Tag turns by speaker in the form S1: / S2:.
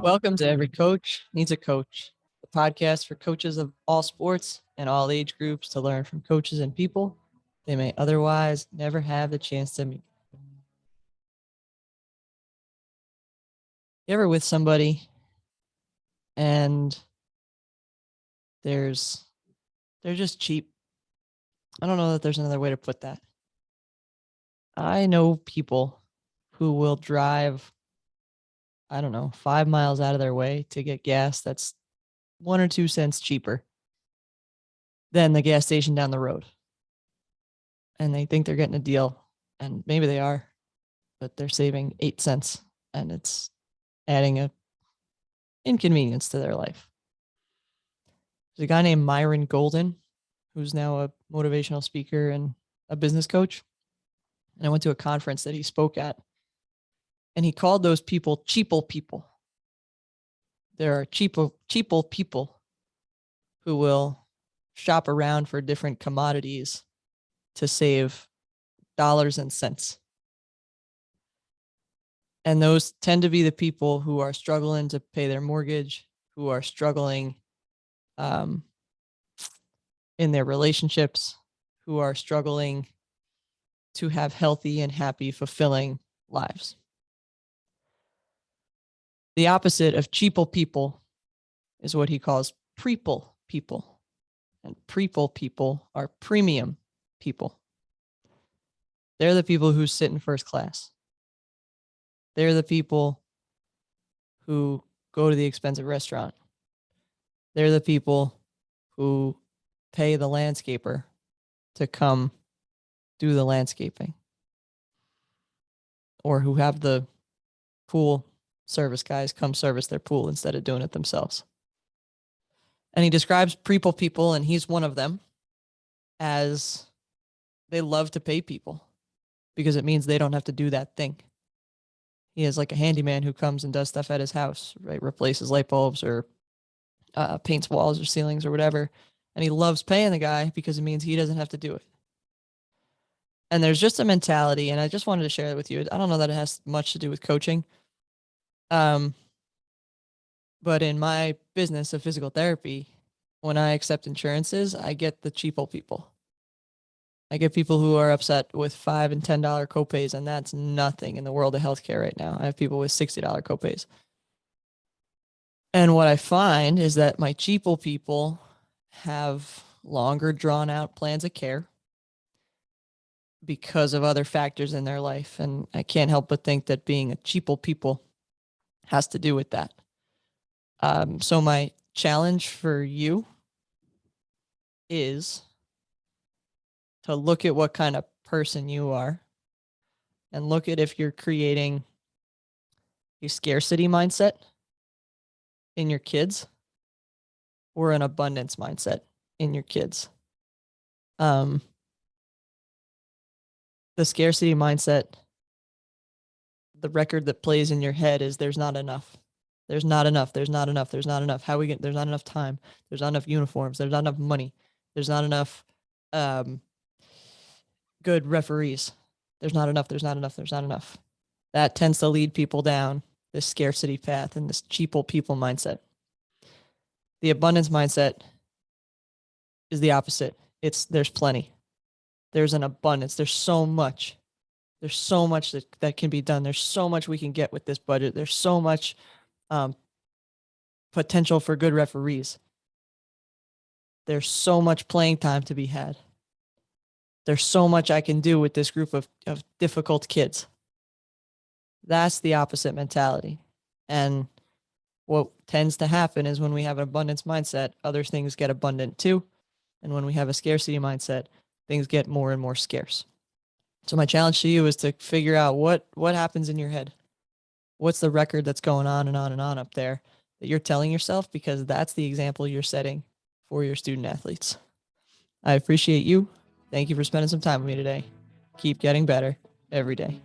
S1: Welcome to Every Coach Needs a Coach, the podcast for coaches of all sports and all age groups to learn from coaches and people they may otherwise never have the chance to meet. You ever with somebody and they're just cheap? I don't know that there's another way to put that. I know people who will drive, 5 miles out of their way to get gas that's 1 or 2 cents cheaper than the gas station down the road. And they think they're getting a deal, and maybe they are, but they're saving 8 cents, and it's adding a inconvenience to their life. There's a guy named Myron Golden, who's now a motivational speaker and a business coach. And I went to a conference that he spoke at, and he called those people Cheaple People. There are Cheaple people who will shop around for different commodities to save dollars and cents. And those tend to be the people who are struggling to pay their mortgage, who are struggling in their relationships, who are struggling to have healthy and happy, fulfilling lives. The opposite of Cheaple people is what he calls preple people. And prequel people are premium people. They're the people who sit in first class. They're the people who go to the expensive restaurant. They're the people who pay the landscaper to come do the landscaping, or who have the pool service guys come service their pool instead of doing it themselves. And he describes prequel people, and he's one of them, as they love to pay people because it means they don't have to do that thing. He is like a handyman who comes and does stuff at his house, right? Replaces light bulbs or paints walls or ceilings or whatever. And he loves paying the guy because it means he doesn't have to do it. And there's just a mentality, and I just wanted to share it with you. I don't know that it has much to do with coaching. But in my business of physical therapy, when I accept insurances, I get the cheapo people. I get people who are upset with $5 and $10 copays, and that's nothing in the world of healthcare right now. I have people with $60 copays. And what I find is that my cheapo people have longer drawn out plans of care because of other factors in their life. And I can't help but think that being a cheapo people has to do with that. So my challenge for you is to look at what kind of person you are and look at if you're creating a scarcity mindset in your kids or an abundance mindset in your kids. The scarcity mindset, the record that plays in your head is there's not enough. There's not enough. There's not enough. There's not enough. There's not enough time. There's not enough uniforms. There's not enough money. There's not enough good referees. There's not enough. There's not enough. There's not enough. That tends to lead people down this scarcity path and this cheapo people mindset. The abundance mindset is the opposite. There's plenty. There's an abundance. There's so much. There's so much that can be done. There's so much we can get with this budget. There's so much potential for good referees. There's so much playing time to be had. There's so much I can do with this group of difficult kids. That's the opposite mentality. And what tends to happen is when we have an abundance mindset, other things get abundant too. And when we have a scarcity mindset, things get more and more scarce. So my challenge to you is to figure out what happens in your head. What's the record that's going on and on and on up there that you're telling yourself, because that's the example you're setting for your student athletes. I appreciate you. Thank you for spending some time with me today. Keep getting better every day.